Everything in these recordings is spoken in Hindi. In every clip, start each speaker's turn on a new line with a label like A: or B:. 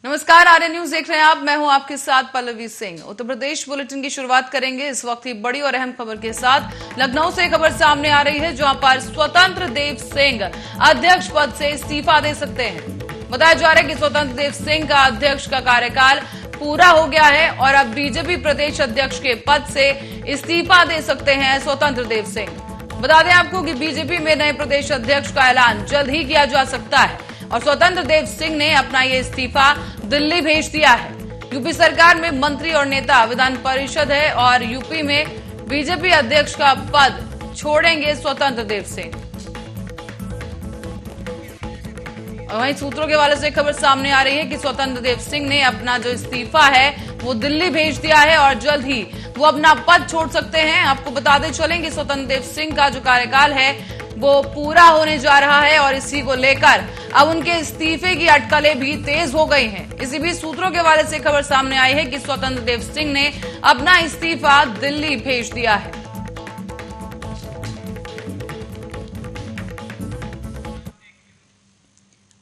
A: नमस्कार, आर्य न्यूज देख रहे हैं आप। मैं हूं आपके साथ पल्लवी सिंह। उत्तर प्रदेश बुलेटिन की शुरुआत करेंगे इस वक्त की बड़ी और अहम खबर के साथ। लखनऊ से खबर सामने आ रही है जहां पर स्वतंत्र देव सिंह अध्यक्ष पद से इस्तीफा दे सकते हैं। बताया जा रहा है कि स्वतंत्र देव सिंह का अध्यक्ष का कार्यकाल पूरा हो गया है और अब बीजेपी प्रदेश अध्यक्ष के पद से इस्तीफा दे सकते हैं स्वतंत्र देव सिंह। बता दें आपको कि बीजेपी में नए प्रदेश अध्यक्ष का ऐलान जल्द ही किया जा सकता है और स्वतंत्र देव सिंह ने अपना ये इस्तीफा दिल्ली भेज दिया है। यूपी सरकार में मंत्री और नेता विधान परिषद है और यूपी में बीजेपी अध्यक्ष का पद छोड़ेंगे स्वतंत्र देव सिंह। और वहीं सूत्रों के हवाले से खबर सामने आ रही है कि स्वतंत्र देव सिंह ने अपना जो इस्तीफा है वो दिल्ली भेज दिया है और जल्द ही वो अपना पद छोड़ सकते हैं। आपको बताते चलें कि स्वतंत्र देव सिंह का जो कार्यकाल है वो पूरा होने जा रहा है और इसी को लेकर अब उनके इस्तीफे की अटकलें भी तेज हो गई हैं। इसी बीच सूत्रों के हवाले से खबर सामने आई है कि स्वतंत्र देव सिंह ने अपना इस्तीफा दिल्ली भेज दिया है।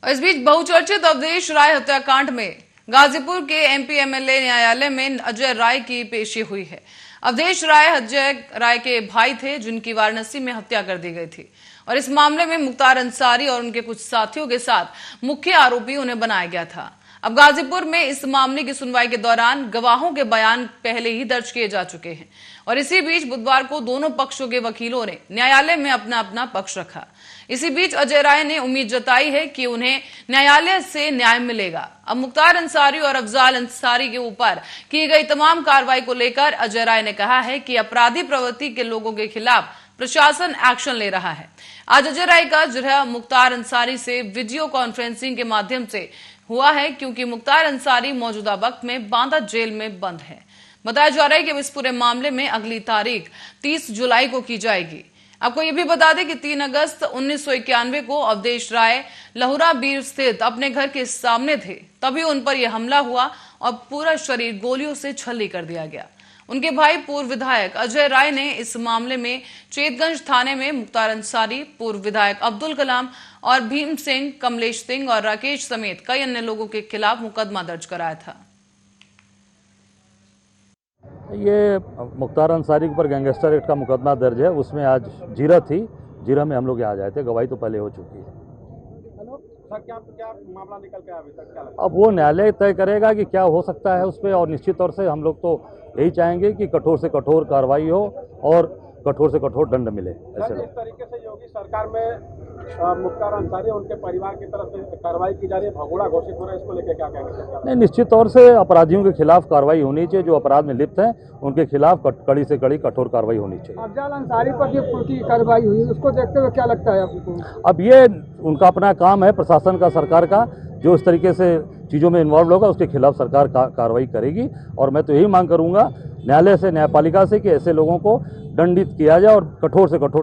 A: इस बीच बहुचर्चित अवधेश राय हत्याकांड में गाजीपुर के एमपी एमएलए न्यायालय में अजय राय की पेशी हुई है। अवधेश राय अजय राय के भाई थे जिनकी वाराणसी में हत्या कर दी गई थी और इस मामले में मुख्तार अंसारी और उनके कुछ साथियों के साथ मुख्य आरोपी उन्हें बनाया गया था। अब गाजीपुर में इस मामले की सुनवाई के दौरान गवाहों के बयान पहले ही दर्ज किए जा चुके हैं और इसी बीच बुधवार को दोनों पक्षों के वकीलों ने न्यायालय में अपना अपना पक्ष रखा। इसी बीच अजय राय ने उम्मीद जताई है कि उन्हें न्यायालय से न्याय मिलेगा। अब मुख्तार अंसारी और अफजाल अंसारी के ऊपर की गई तमाम कार्रवाई को लेकर अजय राय ने कहा है कि अपराधी प्रवृत्ति के लोगों के खिलाफ प्रशासन एक्शन ले रहा है। आज अजय राय का जिरह मुख्तार अंसारी से वीडियो कॉन्फ्रेंसिंग के माध्यम से हुआ है क्योंकि मुख्तार अंसारी मौजूदा वक्त में बांदा जेल में बंद है। बताया जा रहा है कि इस पूरे मामले में अगली तारीख 30 जुलाई को की जाएगी। आपको ये भी बता दें कि 3 अगस्त 1991 को अवधेश राय लहुरा बीर स्थित अपने घर के सामने थे, तभी उन पर यह हमला हुआ और पूरा शरीर गोलियों से छल्ली कर दिया गया। उनके भाई पूर्व विधायक अजय राय ने इस मामले में चेतगंज थाने में मुख्तार अंसारी, पूर्व विधायक अब्दुल कलाम और भीम सिंह, कमलेश सिंह और राकेश समेत कई अन्य लोगों के खिलाफ मुकदमा दर्ज कराया था।
B: ये मुख्तार अंसारी के ऊपर गैंगस्टर एक्ट का मुकदमा दर्ज है। उसमें आज जीरा थी, जीरा में हम लोग यहाँ जाए थे। गवाही तो पहले हो चुकी है।
C: क्या मामला निकल के अभी तक क्या लगता है?
B: अब वो न्यायालय तय करेगा कि क्या हो सकता है उस पर, और निश्चित तौर से हम लोग तो यही चाहेंगे कि कठोर से कठोर कार्रवाई हो और कठोर से कठोर दंड मिले। ऐसे
C: जिस तरीके से योगी सरकार में मुख्तार अंसारी और उनके परिवार की तरफ से कार्रवाई की जा रही है, भगोड़ा घोषित हो रहा है, इसको लेकर क्या कहेंगे?
B: नहीं, निश्चित तौर से अपराधियों के खिलाफ कार्रवाई होनी चाहिए। जो अपराध में लिप्त हैं उनके खिलाफ कड़ी से कड़ी कठोर कार्रवाई होनी चाहिए।
D: अफजाल अंसारी पर जो पूरी कार्रवाई हुई उसको देखते हुए क्या लगता है आपको?
B: अब ये उनका अपना काम है, प्रशासन का, सरकार का। जो इस तरीके से चीज़ों में इन्वॉल्व होगा उसके खिलाफ सरकार कार्रवाई करेगी और मैं तो यही मांग करूंगा न्यायालय से, न्यायपालिका से कि ऐसे लोगों को दंडित किया जाए और कठोर से कठोर।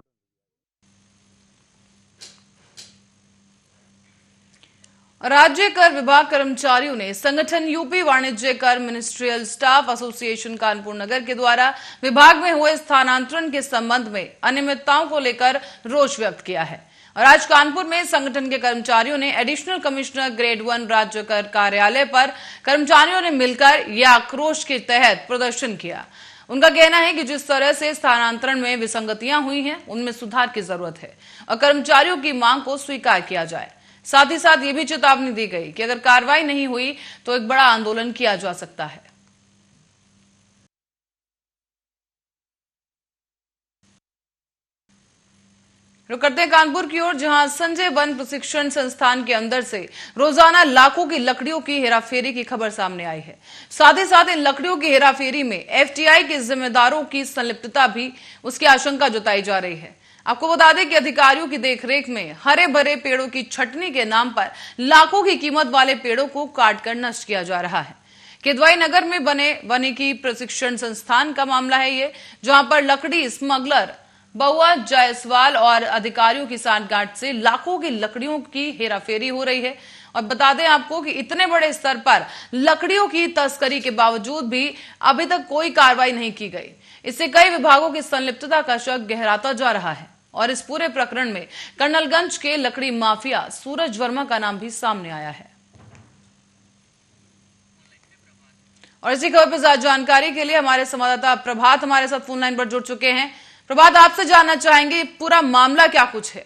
A: राज्य कर विभाग कर्मचारियों ने संगठन यूपी वाणिज्य कर मिनिस्ट्रियल स्टाफ एसोसिएशन कानपुर नगर के द्वारा विभाग में हुए स्थानांतरण के संबंध में अनियमितताओं को लेकर रोष व्यक्त किया है और आज कानपुर में संगठन के कर्मचारियों ने एडिशनल कमिश्नर ग्रेड 1 राज्य कर कार्यालय पर कर्मचारियों ने मिलकर यह आक्रोश के तहत प्रदर्शन किया। उनका कहना है कि जिस तरह से स्थानांतरण में विसंगतियां हुई हैं उनमें सुधार की जरूरत है और कर्मचारियों की मांग को स्वीकार किया जाए। साथ ही साथ ये भी चेतावनी दी गई कि अगर कार्रवाई नहीं हुई तो एक बड़ा आंदोलन किया जा सकता है। रुक करते हैं कानपुर की ओर, जहां संजय वन प्रशिक्षण संस्थान के अंदर से रोजाना लाखों की लकड़ियों की हेराफेरी की खबर सामने आई है। साथ ही साथ इन लकड़ियों की हेराफेरी में एफटीआई के जिम्मेदारों की संलिप्तता भी उसकी आशंका जताई जा रही है। आपको बता दें कि अधिकारियों की देखरेख में हरे भरे पेड़ों की छटनी के नाम पर लाखों की कीमत वाले पेड़ों को काटकर नष्ट किया जा रहा है। किदवाई नगर में बने वानिकी प्रशिक्षण संस्थान का मामला है ये, जहां पर लकड़ी स्मगलर बउआ जायसवाल और अधिकारियों की सांठगांठ से लाखों की लकड़ियों की हेराफेरी हो रही है। और बता दें आपको कि इतने बड़े स्तर पर लकड़ियों की तस्करी के बावजूद भी अभी तक कोई कार्रवाई नहीं की गई। इससे कई विभागों की संलिप्तता का शक गहराता जा रहा है और इस पूरे प्रकरण में कर्नलगंज के लकड़ी माफिया सूरज वर्मा का नाम भी सामने आया है। और इसी खबर पर ज्यादा जानकारी के लिए हमारे संवाददाता प्रभात हमारे साथ फोन लाइन पर जुड़ चुके हैं। प्रभात, आपसे जानना चाहेंगे पूरा मामला क्या कुछ है?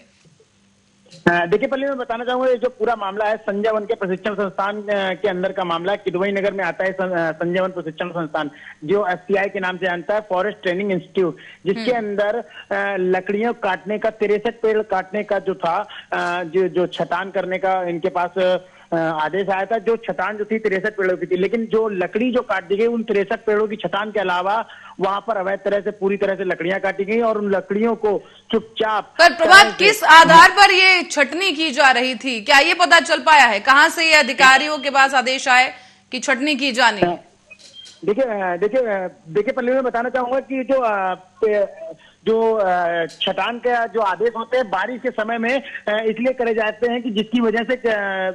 E: देखिए पल्ली, मैं बताना चाहूंगा, ये जो पूरा मामला है संजय वन के प्रशिक्षण संस्थान के अंदर का मामला है। किदवई नगर में आता है संजय वन प्रशिक्षण संस्थान, जो एफटीआई के नाम से जानता है, फॉरेस्ट ट्रेनिंग इंस्टीट्यूट, जिसके अंदर लकड़ियां काटने का 63 पेड़ काटने का जो था, जो छटान करने का इनके पास आदेश आया था। जो छटान जो थी 63 पेड़ों की थी, लेकिन जो लकड़ी जो काट दी गई उन 63 पेड़ों की छटान के अलावा वहां पर अवैध तरह से पूरी तरह से लकड़ियां काटी गई और उन लकड़ियों को चुपचाप।
A: पर प्रभात, किस आधार पर ये छटनी की जा रही थी, क्या ये पता चल पाया है? कहां से ये अधिकारियों के पास आदेश आए कि छटनी की जानी है?
E: देखिए पल्लवी, मैं बताना चाहूंगा कि जो छटान का जो आदेश होते हैं बारिश के समय में इसलिए करे जाते हैं कि जिसकी वजह से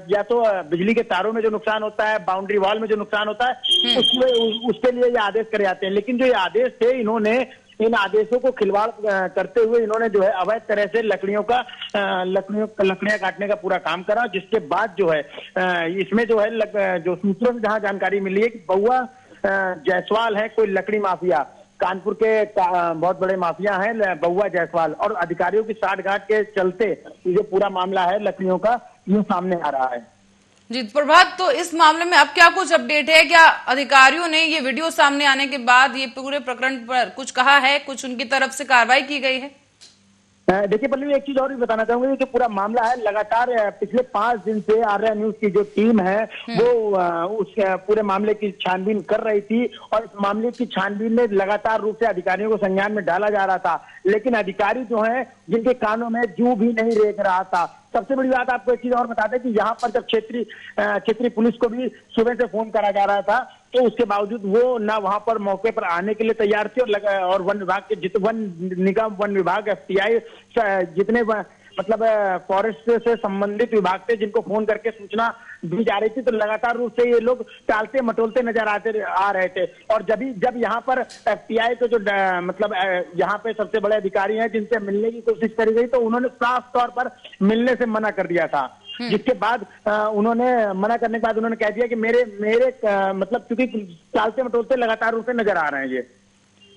E: या तो बिजली के तारों में जो नुकसान होता है, बाउंड्री वॉल में जो नुकसान होता है, उसके लिए ये आदेश करे जाते हैं। लेकिन जो ये आदेश थे, इन्होंने इन आदेशों को खिलवाड़ करते हुए इन्होंने जो है अवैध तरह से लकड़ियां काटने का पूरा काम करा, जिसके बाद जो है इसमें जो है जो सूत्रों से जहां जानकारी मिली है कि बउआ जायसवाल है कोई लकड़ी माफिया, कानपुर के बहुत बड़े माफिया हैं बउआ जायसवाल, और अधिकारियों की साठगांठ के चलते ये जो पूरा मामला है लकड़ियों का, ये सामने आ रहा है।
A: जी प्रभात, तो इस मामले में अब क्या कुछ अपडेट है? क्या अधिकारियों ने ये वीडियो सामने आने के बाद ये पूरे प्रकरण पर कुछ कहा है, कुछ उनकी तरफ से कार्रवाई की गई है?
E: देखिए पल्लवी, एक चीज और भी बताना चाहूंगा, ये जो पूरा मामला है लगातार पिछले 5 दिन से आर्या न्यूज की जो टीम है वो उस पूरे मामले की छानबीन कर रही थी, और इस मामले की छानबीन में लगातार रूप से अधिकारियों को संज्ञान में डाला जा रहा था, लेकिन अधिकारी जो है जिनके कानों में जूं भी नहीं रेंग रहा था। सबसे बड़ी बात आपको एक चीज और बता दें कि यहाँ पर जब क्षेत्रीय पुलिस को भी सुबह से फोन करा जा रहा था, तो उसके बावजूद वो ना वहां पर मौके पर आने के लिए तैयार थे, और वन विभाग के वन निगम, वन विभाग, एफटीआई, जितने मतलब फॉरेस्ट से संबंधित विभाग थे जिनको फोन करके सूचना दी जा रही थी, तो लगातार रूप से ये लोग टालते मटोलते नजर आ रहे थे। और जब यहाँ पर एफटीआई के जो मतलब यहाँ पे सबसे बड़े अधिकारी हैं जिनसे मिलने की कोशिश करी गई, तो उन्होंने साफ तौर पर मिलने से मना कर दिया था। जिसके बाद उन्होंने मना करने के बाद उन्होंने कह दिया कि मेरे मतलब क्योंकि टालते मटोलते लगातार रूप से नजर आ रहे हैं ये।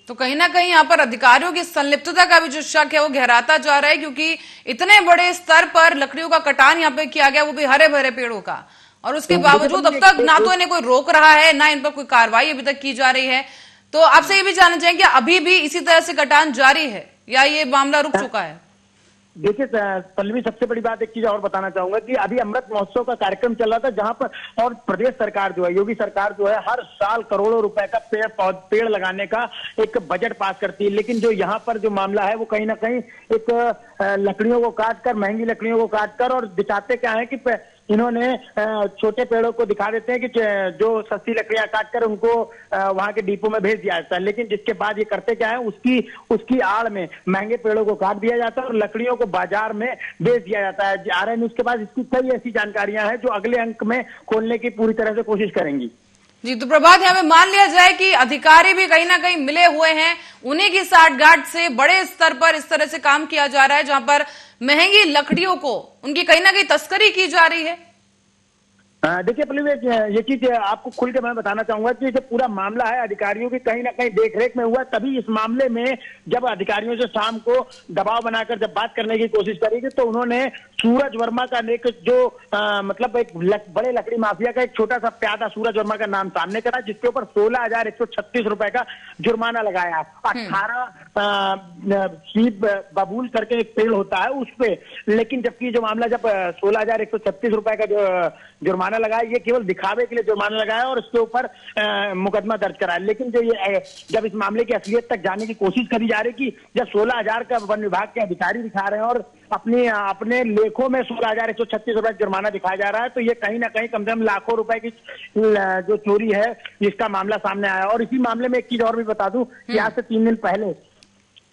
A: तो कहीं ना कहीं यहाँ पर अधिकारियों की संलिप्तता का भी जो शक है वो गहराता जा रहा है, क्योंकि इतने बड़े स्तर पर लकड़ियों का कटान यहाँ पे किया गया, वो भी हरे भरे पेड़ों का, और उसके बावजूद अब तक ना तो इन्हें कोई रोक रहा है, ना इन पर कोई कार्रवाई अभी तक की जा रही है। तो आपसे ये भी जानना चाहेंगे कि अभी भी इसी तरह से कटान जारी है या ये मामला रुक चुका है?
E: देखिए पल्लवी, सबसे बड़ी बात एक चीज और बताना चाहूंगा कि अभी अमृत महोत्सव का कार्यक्रम चल रहा था, जहां पर और प्रदेश सरकार जो है, योगी सरकार जो है, हर साल करोड़ों रुपए का पेड़ लगाने का एक बजट पास करती है। लेकिन जो यहाँ पर जो मामला है वो कहीं ना कहीं एक लकड़ियों को काटकर, महंगी लकड़ियों को काटकर, और दिखाते क्या है कि इन्होंने छोटे पेड़ों को दिखा देते हैं कि जो सस्ती लकड़ियां काटकर उनको वहां के डिपो में भेज दिया जाता है, लेकिन जिसके बाद ये करते क्या है, उसकी आड़ में महंगे पेड़ों को काट दिया जाता है और लकड़ियों को बाजार में बेच दिया जाता है। आर्या न्यूज के पास इसकी कई ऐसी जानकारियां हैं जो अगले अंक में खोलने की पूरी तरह से कोशिश करेंगी।
A: जी, तो प्रभात, यहाँ पे मान लिया जाए कि अधिकारी भी कहीं ना कहीं मिले हुए हैं, उन्हीं की साठगांठ से बड़े स्तर पर इस तरह से काम किया जा रहा है, जहां पर महंगी लकड़ियों को उनकी कहीं ना कहीं तस्करी की जा रही है।
E: देखिए पल्लवी, ये चीज आपको खुल के मैं बताना चाहूंगा कि जो पूरा मामला है अधिकारियों की कहीं ना कहीं देखरेख में हुआ। तभी इस मामले में जब अधिकारियों से शाम को दबाव बनाकर जब बात करने की कोशिश करेगी, तो उन्होंने सूरज वर्मा का एक जो मतलब एक बड़े लकड़ी माफिया का एक छोटा सा प्यादा सूरज वर्मा का नाम सामने करा, जिसके ऊपर 16,136 रुपए का जुर्माना लगाया। 18 सीप बबूल करके एक पेड़ होता है उस पे, लेकिन जबकि जो मामला जब 16,136 रुपए का जो जुर्माना लगाया, ये केवल दिखावे के लिए जुर्माना लगाया और उसके ऊपर मुकदमा दर्ज कराया। लेकिन जो ये जब इस मामले की असलियत तक जाने की कोशिश करी जा रही कि जब 16,000 का वन विभाग के अधिकारी दिखा रहे हैं और अपने लेखों में 16,136 रुपए जुर्माना दिखाया जा रहा है, तो ये कहीं ना कहीं कम से कम लाखों रुपए की जो चोरी है, इसका मामला सामने आया। और इसी मामले में एक चीज और भी बता दूं कि आज से 3 दिन पहले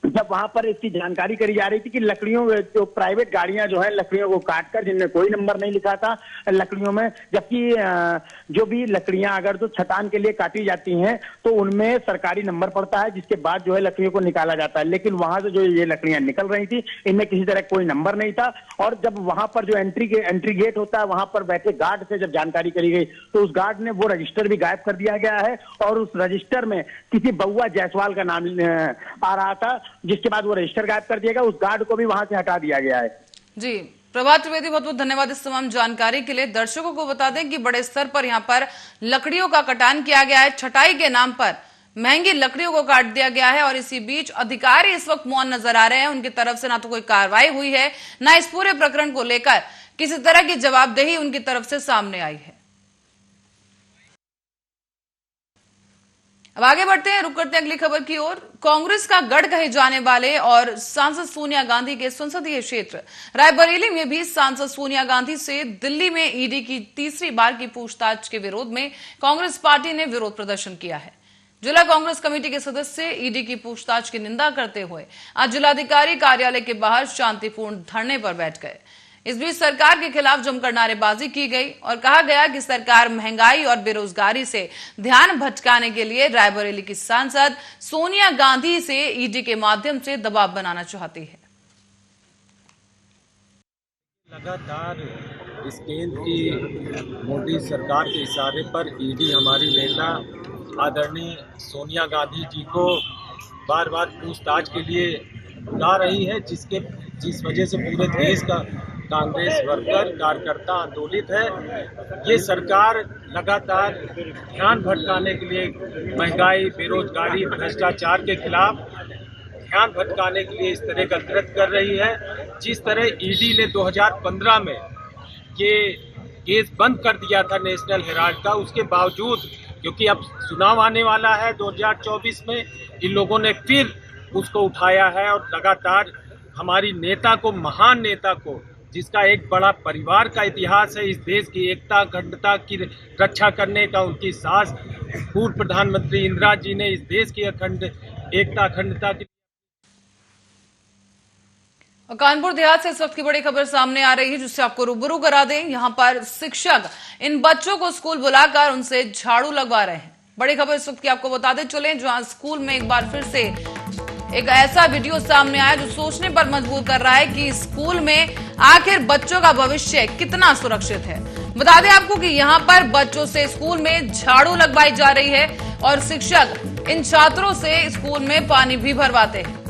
E: जब वहां पर इसकी जानकारी करी जा रही थी कि लकड़ियों जो प्राइवेट गाड़ियां जो है लकड़ियों को काटकर, जिनमें कोई नंबर नहीं लिखा था लकड़ियों में, जबकि जो भी लकड़ियां अगर तो छटान के लिए काटी जाती हैं तो उनमें सरकारी नंबर पड़ता है, जिसके बाद जो है लकड़ियों को निकाला जाता है। लेकिन वहां से जो ये लकड़ियां निकल रही थी इनमें किसी तरह कोई नंबर नहीं था। और जब वहां पर जो एंट्री गेट होता है वहां पर बैठे गार्ड से जब जानकारी करी गई तो उस गार्ड ने वो रजिस्टर भी गायब कर दिया गया है और उस रजिस्टर में किसी बउआ जायसवाल का नाम आ रहा था, जिसके बाद वो रजिस्टर गायब कर दिया गया। उस गार्ड को भी वहां से हटा दिया गया है।
A: जी, प्रभात त्रिवेदी, बहुत बहुत धन्यवाद इस तमाम जानकारी के लिए। दर्शकों को बता दें कि बड़े स्तर पर यहाँ पर लकड़ियों का कटान किया गया है, छटाई के नाम पर महंगी लकड़ियों को काट दिया गया है। और इसी बीच अधिकारी इस वक्त मौन नजर आ रहे हैं। उनकी तरफ से ना तो कोई कार्रवाई हुई है, ना इस पूरे प्रकरण को लेकर किसी तरह की जवाबदेही उनकी तरफ से सामने आई है। अब आगे बढ़ते हैं, रुक करते हैं अगली खबर की ओर। कांग्रेस का गढ़ कहे जाने वाले और सांसद सोनिया गांधी के संसदीय क्षेत्र रायबरेली में भी सांसद सोनिया गांधी से दिल्ली में ईडी की तीसरी बार की पूछताछ के विरोध में कांग्रेस पार्टी ने विरोध प्रदर्शन किया है। जिला कांग्रेस कमेटी के सदस्य ईडी की पूछताछ की निंदा करते हुए आज जिलाधिकारी कार्यालय के बाहर शांतिपूर्ण धरने पर बैठ गए। इस बीच सरकार के खिलाफ जमकर नारेबाजी की गई और कहा गया कि सरकार महंगाई और बेरोजगारी से ध्यान भटकाने के लिए रायबरेली की सांसद सोनिया गांधी से ईडी के माध्यम से दबाव बनाना चाहती है।
F: लगातार इस केंद्र की मोदी सरकार के इशारे पर ईडी हमारी नेता आदरणीय सोनिया गांधी जी को बार बार पूछताछ के लिए बुला रही है, जिस वजह से पूरे देश का कांग्रेस वर्कर कार्यकर्ता आंदोलित है। ये सरकार लगातार ध्यान भटकाने के लिए महंगाई, बेरोजगारी, भ्रष्टाचार के खिलाफ ध्यान भटकाने के लिए इस तरह का कृत्य कर रही है। जिस तरह ईडी ने 2015 में ये केस बंद कर दिया था नेशनल हेराल्ड का, उसके बावजूद क्योंकि अब चुनाव आने वाला है 2024 में, इन लोगों ने फिर उसको उठाया है और लगातार हमारी नेता को, महान नेता को, जिसका एक बड़ा परिवार का इतिहास है, इस देश की एकता अखंडता की रक्षा करने का उनकी साहस, पूर्व प्रधानमंत्री इंदिरा जी ने इस देश की एकता अखंडता की।
A: कानपुर देहात से इस वक्त की बड़ी खबर सामने आ रही है, जिससे आपको रूबरू करा दें। यहां पर शिक्षक इन बच्चों को स्कूल बुलाकर उनसे झाड़ू लगवा रहे हैं। बड़ी खबर इस वक्त की आपको बताते चले, जहां स्कूल में एक बार फिर से एक ऐसा वीडियो सामने आया जो सोचने पर मजबूर कर रहा है कि स्कूल में आखिर बच्चों का भविष्य कितना सुरक्षित है। बता दें आपको कि यहां पर बच्चों से स्कूल में झाड़ू लगवाई जा रही है और शिक्षक इन छात्रों से स्कूल में पानी भी भरवाते हैं।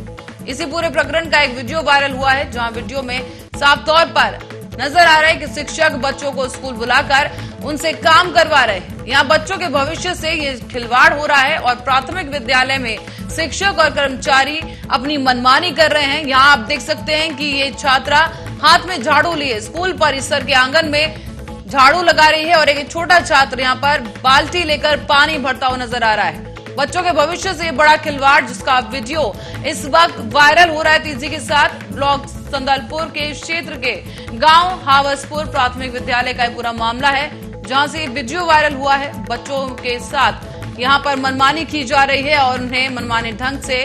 A: इसी पूरे प्रकरण का एक वीडियो वायरल हुआ है, जहां वीडियो में साफ तौर पर नजर आ रहा है कि शिक्षक बच्चों को स्कूल बुलाकर उनसे काम करवा रहे हैं। यहाँ बच्चों के भविष्य से ये खिलवाड़ हो रहा है और प्राथमिक विद्यालय में शिक्षक और कर्मचारी अपनी मनमानी कर रहे हैं। यहाँ आप देख सकते हैं कि ये छात्रा हाथ में झाड़ू लिए स्कूल परिसर के आंगन में झाड़ू लगा रही है और एक छोटा छात्र यहाँ पर बाल्टी लेकर पानी भरता हुआ नजर आ रहा है। बच्चों के भविष्य से ये बड़ा खिलवाड़, जिसका वीडियो इस वक्त वायरल हो रहा है तेजी के साथ। ब्लॉक संदलपुर के क्षेत्र के गांव हावसपुर प्राथमिक विद्यालय का पूरा मामला है, जहां से वीडियो वायरल हुआ है। बच्चों के साथ यहां पर मनमानी की जा रही है और उन्हें मनमाने ढंग से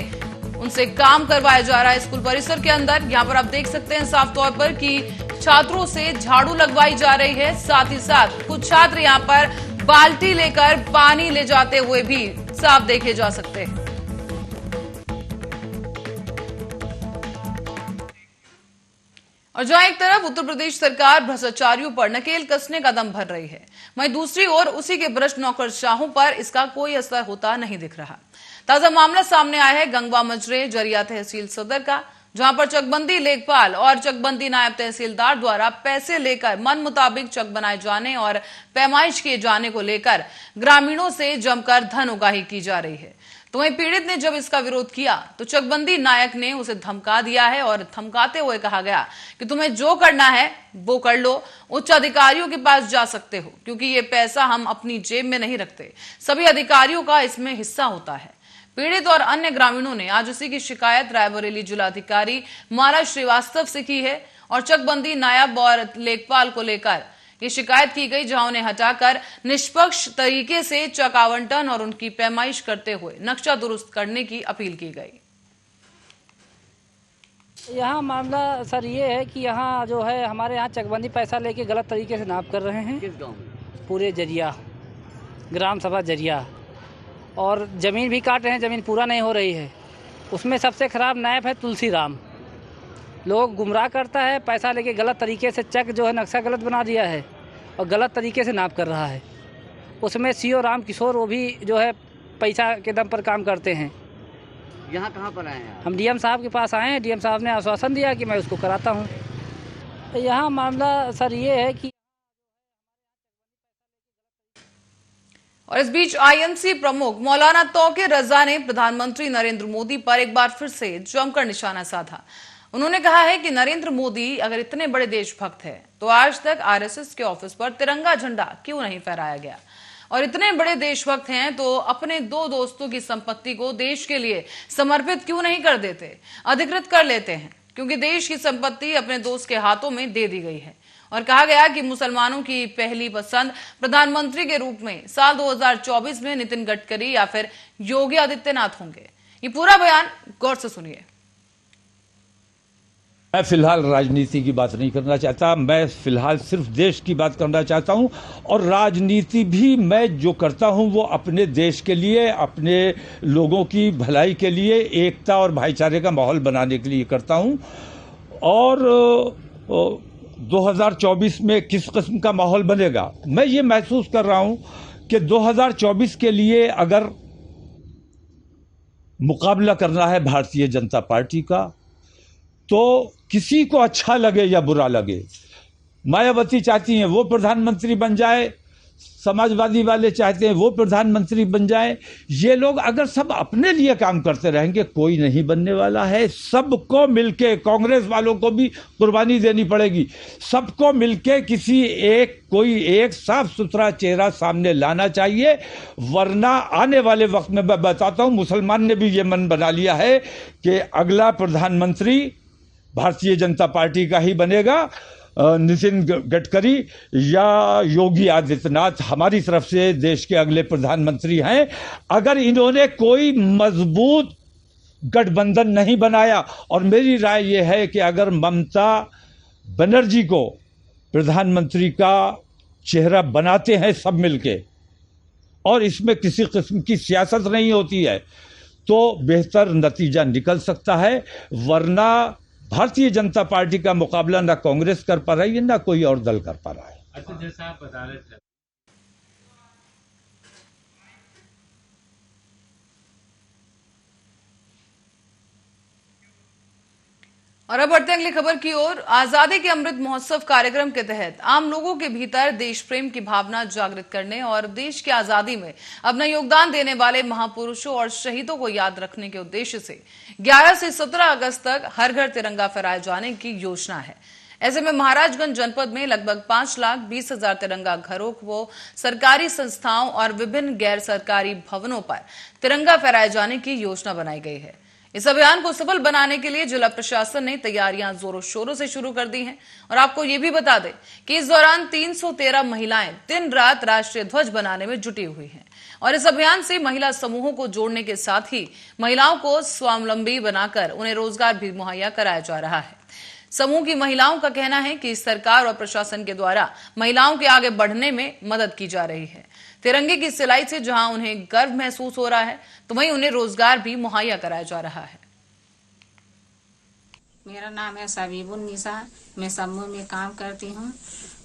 A: उनसे काम करवाया जा रहा है स्कूल परिसर के अंदर। यहाँ पर आप देख सकते हैं साफ तौर पर कि छात्रों से झाड़ू लगवाई जा रही है। साथ ही साथ कुछ छात्र यहाँ पर बाल्टी लेकर पानी ले जाते हुए भी साफ देखे जा सकते हैं। और जहां एक तरफ उत्तर प्रदेश सरकार भ्रष्टाचारियों पर नकेल कसने का दम भर रही है, वहीं दूसरी ओर उसी के भ्रष्ट नौकरशाहों पर इसका कोई असर होता नहीं दिख रहा। ताजा मामला सामने आया है गंगवा मजरे जरिया तहसील सदर का, जहां पर चकबंदी लेखपाल और चकबंदी नायब तहसीलदार द्वारा पैसे लेकर मन मुताबिक चक बनाए जाने और पैमाइश किए जाने को लेकर ग्रामीणों से जमकर धन उगाही की जा रही है। तो वहीं पीड़ित ने जब इसका विरोध किया तो चकबंदी नायक ने उसे धमका दिया है और धमकाते हुए कहा गया कि तुम्हें जो करना है वो कर लो, उच्च अधिकारियों के पास जा सकते हो, क्योंकि ये पैसा हम अपनी जेब में नहीं रखते, सभी अधिकारियों का इसमें हिस्सा होता है। पीड़ित और अन्य ग्रामीणों ने आज उसी की शिकायत रायबरेली जिलाधिकारी महाराज श्रीवास्तव से की है और चकबंदी नायब और लेखपाल को लेकर ये शिकायत की गई, जहां उन्हें हटाकर निष्पक्ष तरीके से चक आवंटन और उनकी पैमाइश करते हुए नक्शा दुरुस्त करने की अपील की गई।
G: यहाँ मामला सर ये है कि यहाँ जो है हमारे यहाँ चकबंदी पैसा लेके गलत तरीके से नाप कर रहे हैं।
H: किस गांव में?
G: पूरे जरिया, ग्राम सभा जरिया, और ज़मीन भी काट रहे हैं, ज़मीन पूरा नहीं हो रही है। उसमें सबसे ख़राब नायब है तुलसी राम। लोग गुमराह करता है, पैसा लेके गलत तरीके से चक जो है नक्शा गलत बना दिया है और गलत तरीके से नाप कर रहा है। उसमें सीओ राम किशोर वो भी जो है पैसा के दम पर काम करते हैं।
H: यहाँ कहाँ पर आए हैं?
G: हम डीएम साहब के पास आए हैं। डीएम साहब ने आश्वासन दिया कि मैं उसको कराता हूँ। यहाँ मामला सर ये है कि
A: और इस बीच आईएमसी प्रमुख मौलाना तौकीर रजा ने प्रधानमंत्री नरेंद्र मोदी पर एक बार फिर से जमकर निशाना साधा। उन्होंने कहा है कि नरेंद्र मोदी अगर इतने बड़े देशभक्त हैं तो आज तक आरएसएस के ऑफिस पर तिरंगा झंडा क्यों नहीं फहराया गया, और इतने बड़े देशभक्त हैं तो अपने 2 दोस्तों की संपत्ति को देश के लिए समर्पित क्यों नहीं कर देते, अधिकृत कर लेते हैं, क्योंकि देश की संपत्ति अपने दोस्त के हाथों में दे दी गई है। और कहा गया कि मुसलमानों की पहली पसंद प्रधानमंत्री के रूप में साल 2024 में नितिन गडकरी या फिर योगी आदित्यनाथ होंगे। ये पूरा बयान गौर से सुनिए।
I: मैं फिलहाल राजनीति की बात नहीं करना चाहता, मैं फिलहाल सिर्फ देश की बात करना चाहता हूं, और राजनीति भी मैं जो करता हूं वो अपने देश के लिए, अपने लोगों की भलाई के लिए, एकता और भाईचारे का माहौल बनाने के लिए करता हूं। और 2024 में किस किस्म का माहौल बनेगा, मैं ये महसूस कर रहा हूं कि 2024 के लिए अगर मुकाबला करना है भारतीय जनता पार्टी का, तो किसी को अच्छा लगे या बुरा लगे, मायावती चाहती हैं वो प्रधानमंत्री बन जाए, समाजवादी वाले चाहते हैं वो प्रधानमंत्री बन जाए। ये लोग अगर सब अपने लिए काम करते रहेंगे, कोई नहीं बनने वाला है। सबको मिलके, कांग्रेस वालों को भी कुर्बानी देनी पड़ेगी, सबको मिलके कोई एक साफ सुथरा चेहरा सामने लाना चाहिए, वरना आने वाले वक्त में मैं बताता हूं, मुसलमान ने भी ये मन बना लिया है कि अगला प्रधानमंत्री भारतीय जनता पार्टी का ही बनेगा, नितिन गडकरी या योगी आदित्यनाथ हमारी तरफ से देश के अगले प्रधानमंत्री हैं। अगर इन्होंने कोई मजबूत गठबंधन नहीं बनाया, और मेरी राय यह है कि अगर ममता बनर्जी को प्रधानमंत्री का चेहरा बनाते हैं सब मिलके, और इसमें किसी किस्म की सियासत नहीं होती है, तो बेहतर नतीजा निकल सकता है। वरना भारतीय जनता पार्टी का मुकाबला ना कांग्रेस कर पा रही है, ना कोई और दल कर पा रहा है।
F: अच्छा, जैसा आप बता रहे थे,
A: और अब बढ़ते हैं अगली खबर की ओर। आजादी के अमृत महोत्सव कार्यक्रम के तहत आम लोगों के भीतर देश प्रेम की भावना जागृत करने और देश की आजादी में अपना योगदान देने वाले महापुरुषों और शहीदों को याद रखने के उद्देश्य से 11 से 17 अगस्त तक हर घर तिरंगा फहराए जाने की योजना है। ऐसे में महाराजगंज जनपद में लगभग 5,20,000 तिरंगा घरों को सरकारी संस्थाओं और विभिन्न गैर सरकारी भवनों पर तिरंगा फहराए जाने की योजना बनाई गई है। इस अभियान को सफल बनाने के लिए जिला प्रशासन ने तैयारियां जोरों शोरों से शुरू कर दी हैं। और आपको ये भी बता दें कि इस दौरान 313 महिलाएं दिन रात राष्ट्रीय ध्वज बनाने में जुटी हुई हैं। और इस अभियान से महिला समूहों को जोड़ने के साथ ही महिलाओं को स्वावलंबी बनाकर उन्हें रोजगार भी मुहैया कराया जा रहा है। समूह की महिलाओं का कहना है कि सरकार और प्रशासन के द्वारा महिलाओं के आगे बढ़ने में मदद की जा रही है। तिरंगे की सिलाई से जहां उन्हें गर्व महसूस हो रहा है, तो वहीं उन्हें रोजगार भी मुहैया कराया जा रहा है।
J: मेरा नाम है सबीबुन्निसा, मैं समूह में काम करती हूं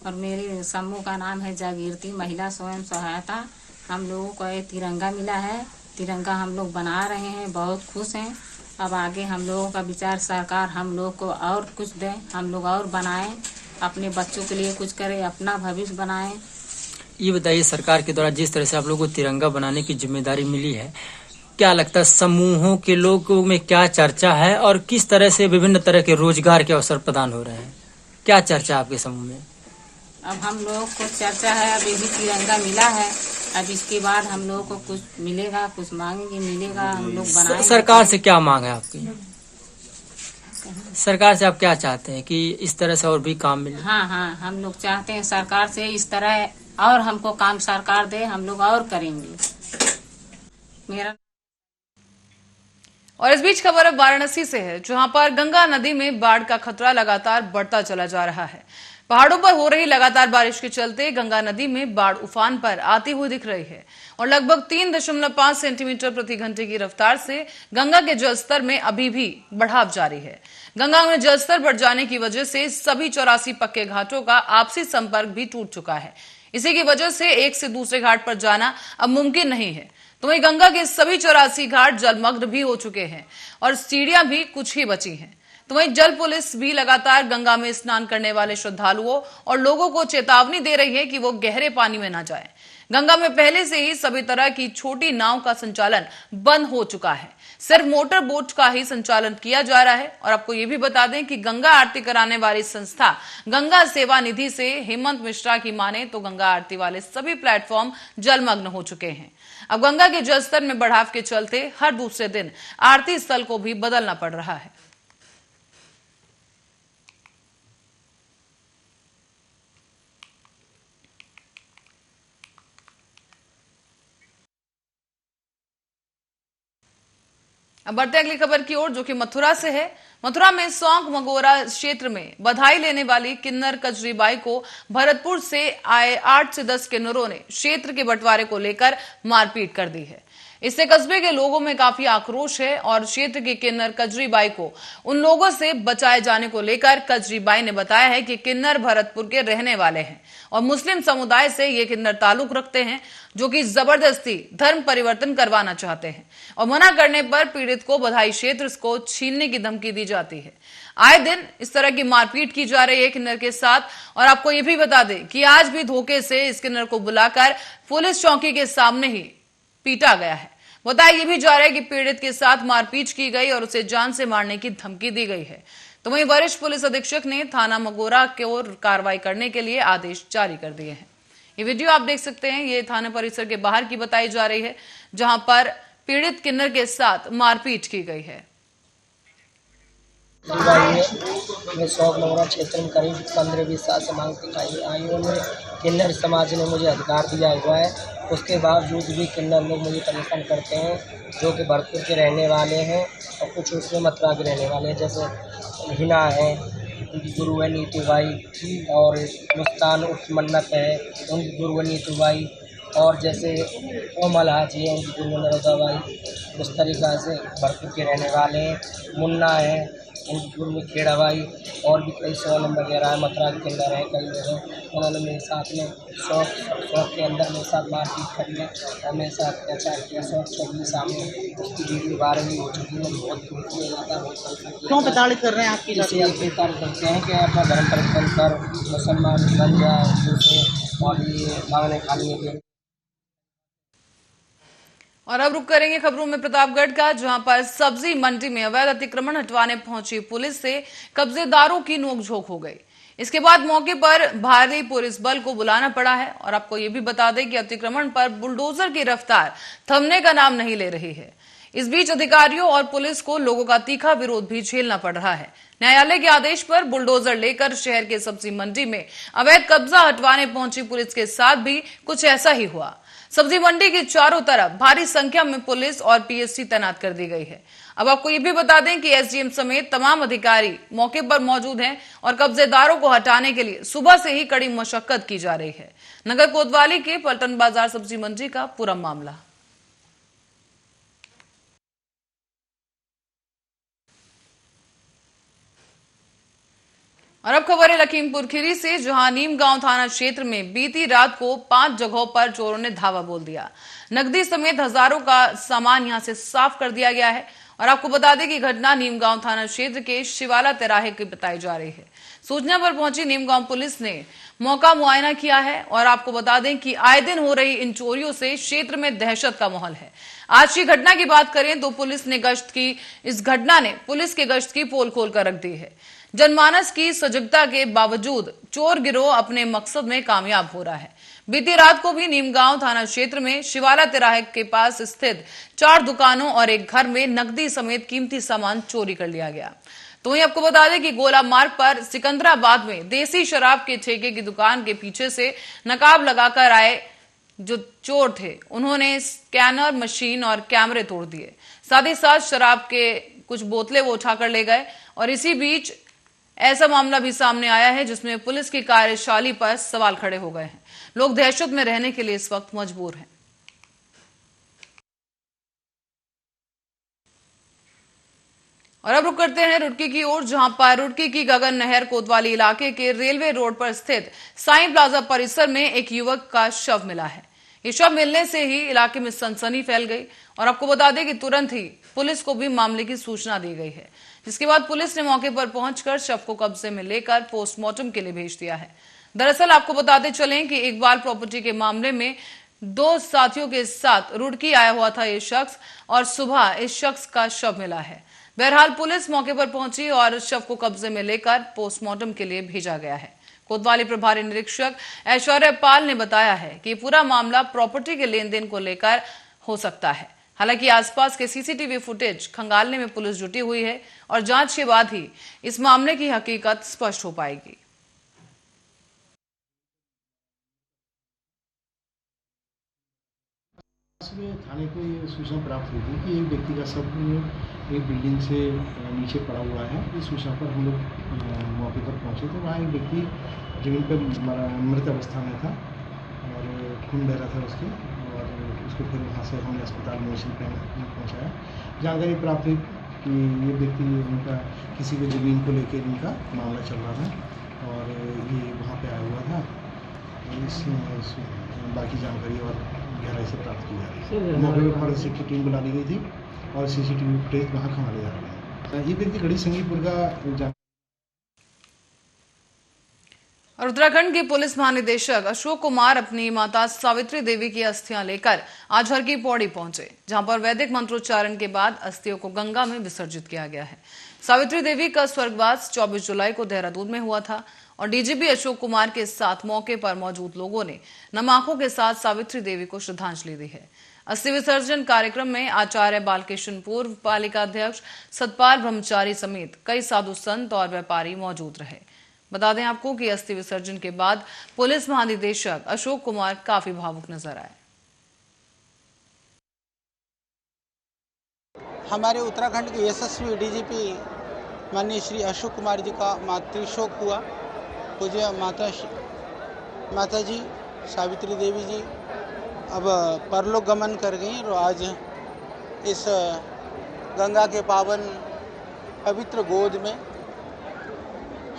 J: और मेरे समूह का नाम है जागीरती महिला स्वयं सहायता। हम लोगों को ये तिरंगा मिला है, तिरंगा हम लोग बना रहे हैं, बहुत खुश हैं। अब आगे हम लोगों का विचार सरकार हम लोग को और कुछ दे, हम लोग और बनाएं, अपने बच्चों के लिए कुछ करें, अपना भविष्य बनाएं।
G: ये बताइए, सरकार के द्वारा जिस तरह से आप लोगों को तिरंगा बनाने की जिम्मेदारी मिली है, क्या लगता है समूहों के लोगों में क्या चर्चा है और किस तरह से विभिन्न तरह के रोजगार के अवसर प्रदान हो रहे हैं? क्या चर्चा आपके समूह में?
J: अब हम लोग को चर्चा है, अब यही तिरंगा मिला है, अब इसके बाद हम लोगों को कुछ मिलेगा, कुछ मांगेंगे, मिलेगा, हम लोग बनाएंगे।
G: सरकार से क्या मांग है आपकी? सरकार से आप क्या चाहते हैं कि इस तरह से और भी काम मिले?
J: हाँ, हम लोग चाहते हैं सरकार से इस तरह और हमको काम सरकार दे, हम लोग और करेंगे। मेरा
A: और इस बीच खबर अब वाराणसी से है, जहां पर गंगा नदी में बाढ़ का खतरा लगातार बढ़ता चला जा रहा है। पहाड़ों पर हो रही लगातार बारिश के चलते गंगा नदी में बाढ़ उफान पर आती हुई दिख रही है और लगभग 3.5 सेंटीमीटर प्रति घंटे की रफ्तार से गंगा के जलस्तर में अभी भी बढ़ाव जारी है। गंगा में जलस्तर बढ़ जाने की वजह से सभी 84 पक्के घाटों का आपसी संपर्क भी टूट चुका है। इसी की वजह से एक से दूसरे घाट पर जाना अब मुमकिन नहीं है। तो वहीं गंगा के सभी 84 घाट जलमग्न भी हो चुके हैं और सीढ़ियां भी कुछ ही बची हैं। तो वहीं जल पुलिस भी लगातार गंगा में स्नान करने वाले श्रद्धालुओं और लोगों को चेतावनी दे रही है कि वो गहरे पानी में न जाएं। गंगा में पहले से ही सभी तरह की छोटी नाव का संचालन बंद हो चुका है, सिर्फ मोटर बोट का ही संचालन किया जा रहा है। और आपको ये भी बता दें कि गंगा आरती कराने वाली संस्था गंगा सेवा निधि से हेमंत मिश्रा की माने तो गंगा आरती वाले सभी प्लेटफॉर्म जलमग्न हो चुके हैं। अब गंगा के जलस्तर में बढ़ाव के चलते हर दूसरे दिन आरती स्थल को भी बदलना पड़ रहा है। अब बढ़ते अगली खबर की ओर, जो कि मथुरा से है। मथुरा में सौंक मगोरा क्षेत्र में बधाई लेने वाली किन्नर कजरीबाई को भरतपुर से आए 8 से 10 किन्नरों ने क्षेत्र के बंटवारे को लेकर मारपीट कर दी है। इससे कस्बे के लोगों में काफी आक्रोश है और क्षेत्र की किन्नर कजरीबाई को उन लोगों से बचाए जाने को लेकर कजरीबाई ने बताया है कि किन्नर भरतपुर के रहने वाले हैं और मुस्लिम समुदाय से ये किन्नर ताल्लुक रखते हैं, जो कि जबरदस्ती धर्म परिवर्तन करवाना चाहते हैं और मना करने पर पीड़ित को बधाई क्षेत्र को छीनने की धमकी दी जाती है। आए दिन इस तरह की मारपीट की जा रही है किन्नर के साथ। और आपको ये भी बता दें कि आज भी धोखे से इस किन्नर को बुलाकर पुलिस चौकी के सामने ही पीटा गया है। बताया ये भी जा रहा है कि पीड़ित के साथ मारपीट की गई और उसे जान से मारने की धमकी दी गई है। तो वहीं वरिष्ठ पुलिस अधीक्षक ने थाना मगोरा की ओर कार्रवाई करने के लिए आदेश जारी कर दिए हैं। ये वीडियो आप देख सकते हैं, ये थाना परिसर के बाहर की बताई जा रही है, जहां पर पीड़ित किन्नर के साथ मारपीट की गई है।
K: मैं सौंक मगोरा क्षेत्र में करीब 15-20 साल से मांग आई हूँ। किन्नर समाज ने मुझे अधिकार दिया हुआ है, उसके बावजूद भी किन्नर लोग मुझे परेशान करते हैं, जो कि भरतपुर के रहने वाले हैं और कुछ उसमें मथुरा के रहने वाले हैं। जैसे हिना है, उनकी गुरु है नीतूबाई, और मुस्तान उर्फ मन्नत है, उनकी गुरु है नीतूबाई, और जैसे कोमल हाजी है, उनकी गुरु है नरोदाबाई। उस तरीक़ा से भरतपुर के रहने वाले हैं। मुन्ना है, उनकी गुरु में खेड़ा भाई, और भी कई 100 नंबर वगैरह है, मथुरा के किन्नर हैं, कई लोग हैं। उन्होंने मेरे साथ में शौक के अंदर मेरे साथ मारपीट करी है और मेरे साथ अत्याचार किया। शौक के सामने उसकी वीडियो वायरल भी हो चुकी है। बहुत दुखी हो जाता है।
L: क्यों प्रताड़ित कर रहे हैं आपकी?
K: इसलिए प्रताड़ित करते हैं कि अपना धर्म परिवर्तन कर मुसलमान बन जाए, दूसरे और ये मांगने खाने के।
A: और अब रुक करेंगे खबरों में प्रतापगढ़ का, जहां पर सब्जी मंडी में अवैध अतिक्रमण हटवाने पहुंची पुलिस से कब्जेदारों की नोकझोंक हो गई। इसके बाद मौके पर भारी पुलिस बल को बुलाना पड़ा है। और आपको ये भी बता दें कि अतिक्रमण पर बुलडोजर की रफ्तार थमने का नाम नहीं ले रही है। इस बीच अधिकारियों और पुलिस को लोगों का तीखा विरोध भी झेलना पड़ रहा है। न्यायालय के आदेश पर बुलडोजर लेकर शहर के सब्जी मंडी में अवैध कब्जा हटवाने पहुंची पुलिस के साथ भी कुछ ऐसा ही हुआ। सब्जी मंडी के चारों तरफ भारी संख्या में पुलिस और पीएससी तैनात कर दी गई है। अब आपको ये भी बता दें कि एसडीएम समेत तमाम अधिकारी मौके पर मौजूद हैं और कब्जेदारों को हटाने के लिए सुबह से ही कड़ी मशक्कत की जा रही है। नगर कोतवाली के पलटन बाजार सब्जी मंडी का पूरा मामला। और अब खबर है लखीमपुर खीरी से, जहां नीमगांव थाना क्षेत्र में बीती रात को 5 जगहों पर चोरों ने धावा बोल दिया। नकदी समेत हजारों का सामान यहां से साफ कर दिया गया है। और आपको बता दें कि घटना नीमगांव थाना क्षेत्र के शिवाला तिराहे की बताई जा रही है। सूचना पर पहुंची नीमगांव पुलिस ने मौका मुआयना किया है। और आपको बता दें कि आए दिन हो रही इन चोरियों से क्षेत्र में दहशत का माहौल है। आज की घटना की बात करें तो पुलिस ने गश्त की, इस घटना ने पुलिस के गश्त की पोल खोल कर रख दी है। जनमानस की सजगता के बावजूद चोर गिरोह अपने मकसद में कामयाब हो रहा है। बीती रात को भी नीमगांव थाना क्षेत्र में शिवाला तिराहे के पास स्थित 4 दुकानों और एक घर में नकदी समेत कीमती सामान चोरी कर लिया गया। तो वहीं आपको बता दें कि गोला मार्ग पर सिकंदराबाद में देसी शराब के ठेके की दुकान के पीछे से नकाब लगाकर आए जो चोर थे उन्होंने स्कैनर मशीन और कैमरे तोड़ दिए। साथ ही साथ शराब के कुछ बोतलें वो उठाकर ले गए। और इसी बीच ऐसा मामला भी सामने आया है जिसमें पुलिस की कार्यशैली पर सवाल खड़े हो गए हैं। लोग दहशत में रहने के लिए इस वक्त मजबूर हैं। और अब रुक करते हैं रुड़की की ओर, जहां पर रुड़की की गगन नहर कोतवाली इलाके के रेलवे रोड पर स्थित साईं प्लाजा परिसर में एक युवक का शव मिला है। ये शव मिलने से ही इलाके में सनसनी फैल गई। और आपको बता दें कि तुरंत ही पुलिस को भी मामले की सूचना दी गई है, जिसके बाद पुलिस ने मौके पर पहुंचकर शव को कब्जे में लेकर पोस्टमार्टम के लिए भेज दिया है। दरअसल आपको बताते चलें कि इकबाल प्रॉपर्टी के मामले में 2 साथियों के साथ रुड़की आया हुआ था ये शख्स, और सुबह इस शख्स का शव मिला है। बहरहाल पुलिस मौके पर पहुंची और शव को कब्जे में लेकर पोस्टमार्टम के लिए भेजा गया है। कोतवाली प्रभारी निरीक्षक ऐश्वर्या पाल ने बताया है कि पूरा मामला प्रॉपर्टी के लेन देन को लेकर हो सकता है। हालांकि आसपास के सीसीटीवी फुटेज खंगालने में पुलिस जुटी हुई है और जांच के बाद ही इस मामले की हकीकत स्पष्ट हो पाएगी।
L: थाने को ये सूचना प्राप्त हुई थी कि एक व्यक्ति का शव एक बिल्डिंग से नीचे पड़ा हुआ है। इस सूचना पर हम लोग मौके पर पहुंचे तो वहाँ एक व्यक्ति जमीन पर मृत अवस्था में था और खून बह रहा था उसके, और उसको फिर वहाँ से हमने अस्पताल में पहुँचाया। जानकारी प्राप्त हुई कि ये व्यक्ति उनका किसी भी ज़मीन को लेकर इनका मामला चल रहा था और ये वहाँ पे आया हुआ था। इस बाकी जानकारी और गहराई से प्राप्त की जा रही है। मौके पर फॉरेंसिक की टीम बुला ली गई थी और सीसीटीवी फुटेज वहाँ खंगाले जा रहे हैं। ये व्यक्ति गढ़ी संगीपुर का।
A: और उत्तराखंड के पुलिस महानिदेशक अशोक कुमार अपनी माता सावित्री देवी की अस्थियां लेकर आज हर की पौड़ी पहुंचे, जहां पर वैदिक मंत्रोच्चारण के बाद अस्थियों को गंगा में विसर्जित किया गया है। सावित्री देवी का स्वर्गवास 24 जुलाई को देहरादून में हुआ था और डीजीपी अशोक कुमार के साथ मौके पर मौजूद लोगों ने नम आंखों के साथ सावित्री देवी को श्रद्धांजलि दी है। अस्थि विसर्जन कार्यक्रम में आचार्य बालकृष्ण, पूर्व पालिका अध्यक्ष सतपाल ब्रह्मचारी समेत कई साधु संत और व्यापारी मौजूद रहे। बता दें आपको कि अस्थि विसर्जन के बाद पुलिस महानिदेशक अशोक कुमार काफी भावुक नजर आए।
M: हमारे उत्तराखंड के यशस्वी डीजीपी माननीय श्री अशोक कुमार जी का मातृशोक हुआ। पूज्य माता जी सावित्री देवी जी अब परलोक गमन कर गई और आज इस गंगा के पावन पवित्र गोद में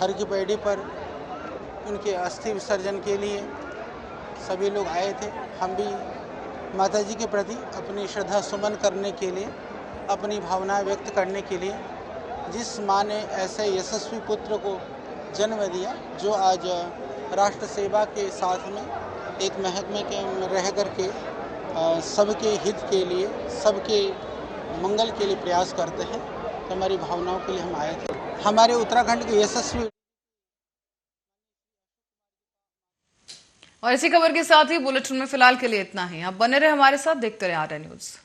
M: हर की पैड़ी पर उनके अस्थि विसर्जन के लिए सभी लोग आए थे। हम भी माता जी के प्रति अपनी श्रद्धा सुमन करने के लिए, अपनी भावनाएं व्यक्त करने के लिए, जिस माँ ने ऐसे यशस्वी पुत्र को जन्म दिया जो आज राष्ट्र सेवा के साथ में एक महकमे के रह करके सबके हित के लिए, सबके मंगल के लिए प्रयास करते हैं, तो हमारी भावनाओं के लिए हम आए थे। हमारे उत्तराखंड के यशस्वी।
A: और इसी खबर के साथ ही बुलेटिन में फिलहाल के लिए इतना ही। आप बने रहे हमारे साथ, देखते रहे आर्या न्यूज।